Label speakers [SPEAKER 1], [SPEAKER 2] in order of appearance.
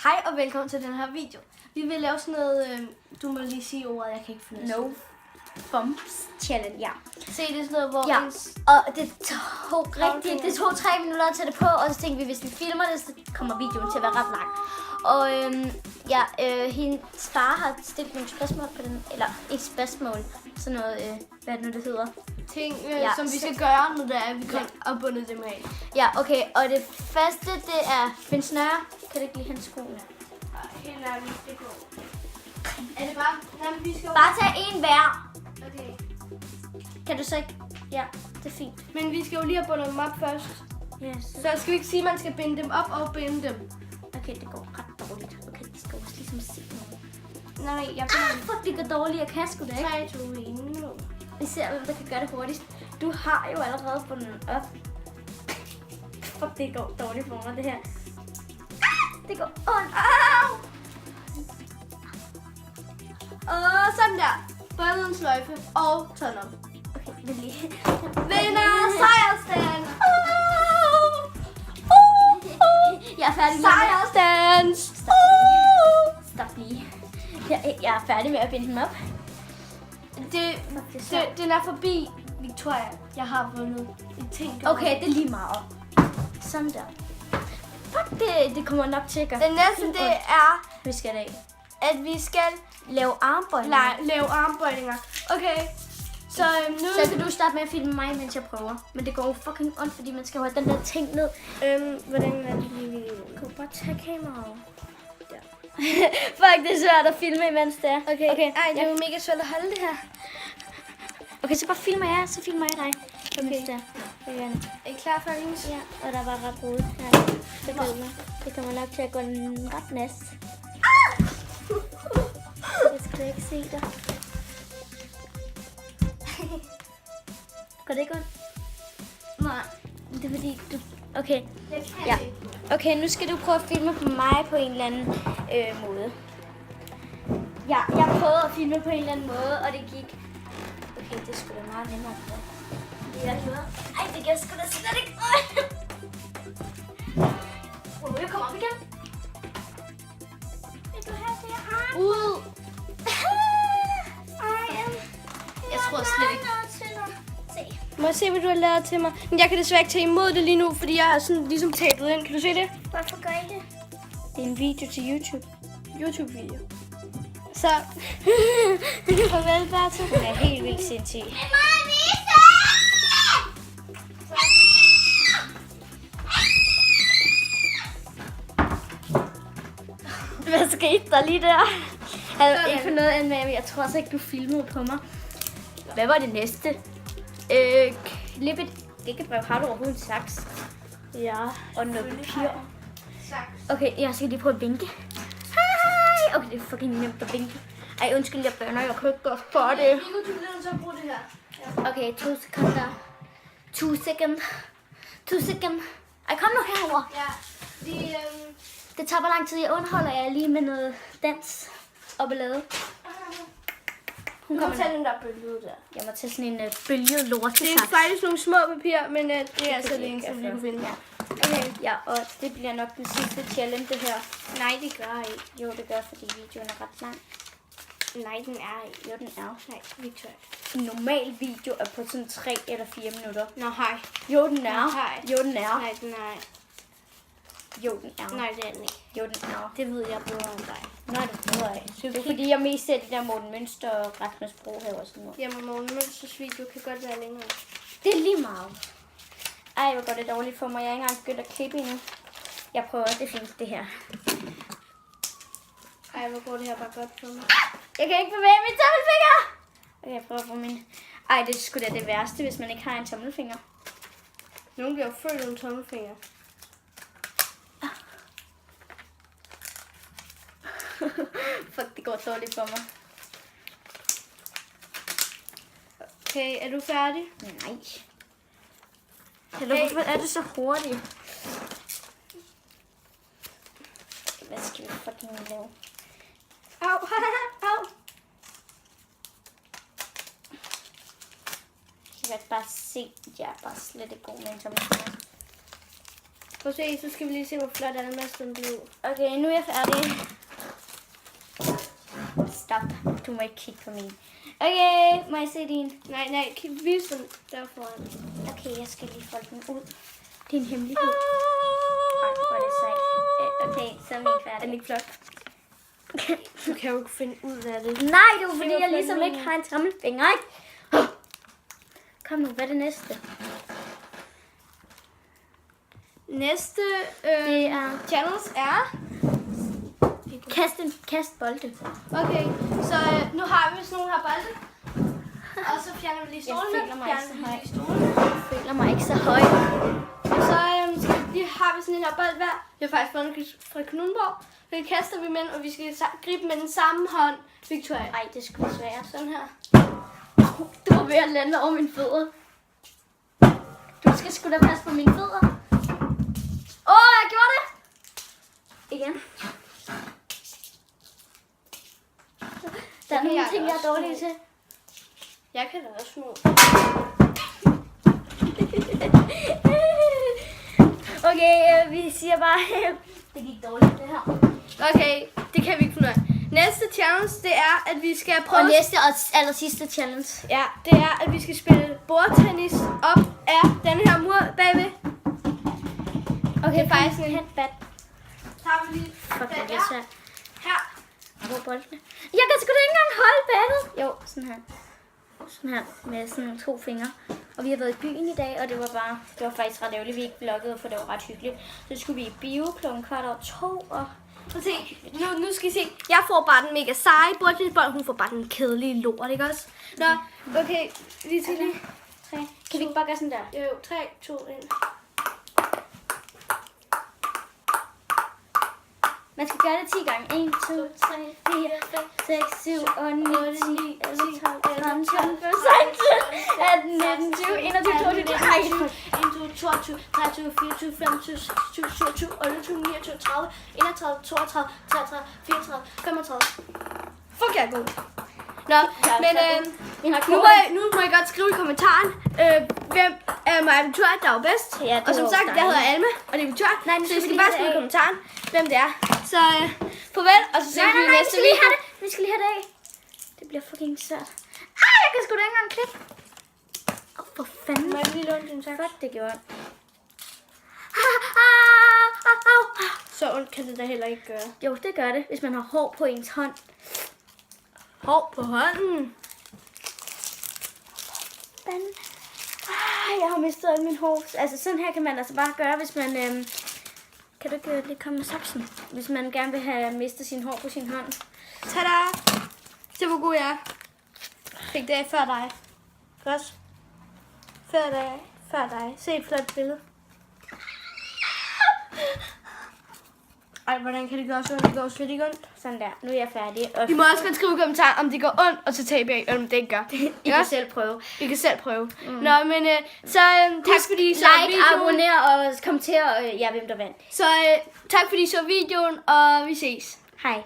[SPEAKER 1] Hej og velkommen til den her video. Vi vil lave sådan noget, du må lige sige ordet, jeg kan ikke finde
[SPEAKER 2] No Bumps Challenge, ja.
[SPEAKER 1] Se, det er sådan noget, hvor
[SPEAKER 2] Ja,
[SPEAKER 1] ens...
[SPEAKER 2] og det tog 3 minutter at tage det på, og så tænkte vi, hvis vi filmer det, så kommer videoen til at være ret lang. Og hendes far har stillet nogle spørgsmål på den, eller et spørgsmål, sådan noget, hvad det nu det hedder.
[SPEAKER 1] ting, som vi skal gøre, når det er, vi kan opbundet dem af.
[SPEAKER 2] Ja, okay, og det første, det er finde snøre. Kan du ikke lide hans sko?
[SPEAKER 1] Helt ærligt, det går. Er det bare... Jamen, vi skal...
[SPEAKER 2] Bare tag en hver.
[SPEAKER 1] Okay.
[SPEAKER 2] Kan du så ikke? Ja, det er fint.
[SPEAKER 1] Men vi skal jo lige have bundet dem op først.
[SPEAKER 2] Yes.
[SPEAKER 1] Så skal vi ikke sige, at man skal binde dem op og binde dem.
[SPEAKER 2] Okay, det går ret dårligt. Okay, det skal også ligesom se noget.
[SPEAKER 1] Nej, jeg binder
[SPEAKER 2] Fuck, det går dårligt. Jeg kan sgu da ikke.
[SPEAKER 1] 3, 2, 1, nu.
[SPEAKER 2] Vi ser, hvem der kan gøre det hurtigst. Du har jo allerede bundet op. Fuck, det går dårligt for mig, det her. Det går ondt. Au!
[SPEAKER 1] Og sådan der. Bundet en sløjfe og tunnel.
[SPEAKER 2] Okay, det lige.
[SPEAKER 1] Vinder sejrsstand!
[SPEAKER 2] Jeg er færdig med
[SPEAKER 1] Sejrsdans!
[SPEAKER 2] Stop lige. Jeg er færdig med at binde dem op.
[SPEAKER 1] Den er forbi, Victoria. Jeg har vundet et ting.
[SPEAKER 2] Okay, det er lige meget. Sådan der. Fuck, det kommer nok til at gøre.
[SPEAKER 1] Den næste, det er,
[SPEAKER 2] Vi skal af.
[SPEAKER 1] at vi skal
[SPEAKER 2] Lave armbøjninger.
[SPEAKER 1] lave armbøjninger. Okay, så nu...
[SPEAKER 2] Så kan du starte med at filme mig, mens jeg prøver. Men det går jo fucking ondt, fordi man skal jo have den der ting ned.
[SPEAKER 1] Hvordan er det lige?
[SPEAKER 2] Kan du bare tage kameraet? Der. Fuck, det er svært at filme, imens det er.
[SPEAKER 1] Okay. Ej, det er
[SPEAKER 2] ja.
[SPEAKER 1] jo mega svært at holde det her.
[SPEAKER 2] Okay, så bare filmer jeg, så filmer jeg dig. Imens det er.
[SPEAKER 1] Er I klar, folkens?
[SPEAKER 2] Ja, og der var ret rodet her. Det ved man. Det kommer nok til at gå ret næst. Jeg skal ikke se dig. Går det ikke ondt?
[SPEAKER 1] Nej.
[SPEAKER 2] Det er fordi du... Okay.
[SPEAKER 1] Jeg kan
[SPEAKER 2] Ja.
[SPEAKER 1] ikke.
[SPEAKER 2] Okay, nu skal du prøve at filme på mig på en eller anden måde. Ja, jeg prøvede at filme på en eller anden måde, og det gik... Okay, det skulle da meget nemmere. Det er noget. Ej, det kan sgu da slet ikke. Jeg kommer op igen. Vil du have det her?
[SPEAKER 1] Ud!
[SPEAKER 2] Jeg
[SPEAKER 1] tror slet ikke.
[SPEAKER 2] Se.
[SPEAKER 1] Må jeg se, hvad du har lavet til mig? Men jeg kan desværre ikke tage imod det lige nu, fordi jeg er sådan ligesom tabet ind. Kan du se det?
[SPEAKER 2] Hvorfor gør I det? Det er en video til YouTube.
[SPEAKER 1] YouTube-video. Så...
[SPEAKER 2] Farvel, Bertha. Hun er helt vildt sindssyg. Hvad skete der lige der? Jeg havde ikke fået noget af med, jeg tror også ikke, du filmede på mig. Hvad var det næste? Klippe et gækkebrev. Har du overhovedet en saks?
[SPEAKER 1] Ja.
[SPEAKER 2] Og noget papir.
[SPEAKER 1] Tak.
[SPEAKER 2] Okay, jeg skal lige prøve at vinke. Hej! Okay, det er fucking nemt at vinke. Ej, undskyld, jeg bønner. Jeg kan ikke gøre for det.
[SPEAKER 1] Viggo, du bliver nødt til at bruge det her. Ja.
[SPEAKER 2] Okay, 2 sekunder. 2 sekunder. 2 sekunder. Ej, kom nu herover.
[SPEAKER 1] Ja. Vi,
[SPEAKER 2] Det tager hvor lang tid. Jeg underholder jer lige med noget dans og ballade.
[SPEAKER 1] Hun kommer tage den der bølge der.
[SPEAKER 2] Jeg må tage sådan en bølget lort til
[SPEAKER 1] Det er faktisk nogle små papir, men det er altså det eneste, vi kan finde.
[SPEAKER 2] Ja.
[SPEAKER 1] Okay.
[SPEAKER 2] Ja, og det bliver nok den sidste challenge, det her. Nej, det gør ikke. Jo, det gør, fordi videoen er ret lang.
[SPEAKER 1] Nej, den er ikke.
[SPEAKER 2] Jo, den er.
[SPEAKER 1] Nej, Victoria.
[SPEAKER 2] En normal video er på sådan 3 eller 4 minutter.
[SPEAKER 1] Nå, hej.
[SPEAKER 2] Jo, den er.
[SPEAKER 1] Nej.
[SPEAKER 2] Jo, den er.
[SPEAKER 1] Nej, den er ikke.
[SPEAKER 2] Jo, den er.
[SPEAKER 1] Nej, det er den ikke.
[SPEAKER 2] Jo, den er.
[SPEAKER 1] Det ved jeg bedre end dig.
[SPEAKER 2] Nej, det ved jeg ikke. Det er fordi, jeg mest ser de der Morten Mønster og Rasmus Brohave og sådan noget.
[SPEAKER 1] Jamen, Morten Mønsters video kan godt være længere.
[SPEAKER 2] Det er lige meget. Ej, hvor går det dårligt for mig. Jeg er ikke engang begyndt at klippe endnu. Jeg prøver, det er fint, det her.
[SPEAKER 1] Ej, hvor går det her bare godt for mig.
[SPEAKER 2] Jeg kan ikke bevæge min tommelfinger! Okay, jeg prøver at få min... Ej, det er sgu da det værste, hvis man ikke har en tommelfinger.
[SPEAKER 1] Nogen bliver jo født uden tommelfinger.
[SPEAKER 2] Fuck, det går dårligt for mig.
[SPEAKER 1] Okay, er du færdig?
[SPEAKER 2] Nej. Eller hvorfor er det så hurtigt? Hvad skal vi fucking lave?
[SPEAKER 1] Au, au.
[SPEAKER 2] Jeg kan bare se, at jeg er bare slet ikke god med en tommelfinger.
[SPEAKER 1] Prøv at se, så skal vi lige se, hvor flot Almas blev.
[SPEAKER 2] Okay, nu er jeg færdig. Stop. Du må ikke kigge på min. Okay, må jeg se din?
[SPEAKER 1] Nej, vis den der foran.
[SPEAKER 2] Okay, jeg skal lige folde den ud. Det er en hemmelighed. Ej, hvor er det sejt. Okay, så er min
[SPEAKER 1] Er
[SPEAKER 2] færdig.
[SPEAKER 1] den ikke flot? Du kan jo ikke finde ud af det.
[SPEAKER 2] Nej, det var fordi, jeg ligesom ikke har en tommelfinger, ikke? Kom nu, hvad er det næste?
[SPEAKER 1] Næste
[SPEAKER 2] Det er
[SPEAKER 1] challenge er...
[SPEAKER 2] kast bolde.
[SPEAKER 1] Okay, så nu har vi sådan nogle her bolde. Og så fjerner vi lige stolene.
[SPEAKER 2] Jeg føler mig ikke så høj.
[SPEAKER 1] Stolene.
[SPEAKER 2] Jeg føler mig ikke så høj.
[SPEAKER 1] Og så har vi sådan en her bold hver. Vi har faktisk fundet fra Knudborg. Vi kaster vi med den, og vi skal gribe med den samme hånd. Victoria.
[SPEAKER 2] Ej, det skulle svært.
[SPEAKER 1] Sådan her.
[SPEAKER 2] Du var ved at lande over mine fødder. Du skal sgu da passe på mine fødder. Jeg gjorde det! Igen. Der er nogle ting, jeg er dårlig til.
[SPEAKER 1] Jeg kan da også små.
[SPEAKER 2] Okay, vi siger bare, det gik dårligt det her.
[SPEAKER 1] Okay, det kan vi ikke finde ud af. Næste challenge, det er, at vi skal prøve...
[SPEAKER 2] Og næste og aller sidste challenge.
[SPEAKER 1] Ja, det er, at vi skal spille bordtennis op af den her mur bagved.
[SPEAKER 2] Okay,
[SPEAKER 1] faktisk en-
[SPEAKER 2] headbat.
[SPEAKER 1] Tager vi lige
[SPEAKER 2] Fuck, det
[SPEAKER 1] den
[SPEAKER 2] er lidt
[SPEAKER 1] her.
[SPEAKER 2] svært.
[SPEAKER 1] Her.
[SPEAKER 2] Hvor er boldene? Jeg kan sgu da ikke engang holde battet. Jo, sådan her. Sådan her, med sådan 2 fingre. Og vi har været i byen i dag, og det var faktisk ret ærgerligt, vi ikke vloggede, for det var ret hyggeligt. Så skulle vi i bio klokken 1:15, og
[SPEAKER 1] Prøv at se. Nu skal I se. Jeg får bare den mega seje bordtennisbold. Hun får bare den kedelige lort, ikke også? Nå, okay. Vi skal lige...
[SPEAKER 2] 3. Kan vi ikke bare gøre sådan der?
[SPEAKER 1] Jo, 3, 2, 1.
[SPEAKER 2] Man skal gøre det 10 gange. 1, 2, 3, 4, 5, 6, 7, 8, 9, 10, 11, 12, 13, 14, 15, 16, 18, 19, 20, 21, 22, 23,
[SPEAKER 1] 1, 2, 22, 23, 24, 25, 26, 27, 28, 29, 30, 31, 32, 33, 34, 35. Fuck, jeg er god. Nå, men nu må I godt skrive i kommentaren, hvem af mig og Victoria, der er bedst.
[SPEAKER 2] Ja, det
[SPEAKER 1] Og som
[SPEAKER 2] var
[SPEAKER 1] sagt,
[SPEAKER 2] dig.
[SPEAKER 1] jeg hedder Alma, og det er Victoria.
[SPEAKER 2] Nej, nu
[SPEAKER 1] så I
[SPEAKER 2] skal
[SPEAKER 1] skal
[SPEAKER 2] vi
[SPEAKER 1] bare
[SPEAKER 2] lige
[SPEAKER 1] skrive i
[SPEAKER 2] have
[SPEAKER 1] kommentaren, hvem det er. Så farvel, og så ses vi i
[SPEAKER 2] vi
[SPEAKER 1] næste
[SPEAKER 2] skal lige
[SPEAKER 1] video.
[SPEAKER 2] have det. Vi skal lige have det af. Det bliver fucking svært. Jeg kan sgu da ikke engang klikke. For fanden.
[SPEAKER 1] Må jeg lige låne din tak?
[SPEAKER 2] Fuck, det gjorde.
[SPEAKER 1] Så ondt kan det da heller ikke gøre.
[SPEAKER 2] Jo, det gør det, hvis man har hår på ens hånd.
[SPEAKER 1] Hår på hånden.
[SPEAKER 2] Jeg har mistet alt min hår. Altså sådan her kan man altså bare gøre, hvis man... Kan du ikke lige komme med saksen? Hvis man gerne vil have mistet sin hår på sin hånd.
[SPEAKER 1] Tada! Se hvor god jeg er. Fik det før dig. Godt. Før dig. Se et flot billede. Ej, hvordan kan det gøre så ondt? Det går slet ikke ondt.
[SPEAKER 2] Sådan der. Nu er jeg færdig. Og
[SPEAKER 1] I må også godt skrive i kommentaren, om det går ondt, og så taber jeg, eller om det ikke gør.
[SPEAKER 2] I kan selv prøve.
[SPEAKER 1] I kan selv prøve. Nå, men så tak fordi I så
[SPEAKER 2] Like,
[SPEAKER 1] videoen.
[SPEAKER 2] abonner og kommenter, hvem der vandt.
[SPEAKER 1] Så tak fordi I så videoen, og vi ses.
[SPEAKER 2] Hej.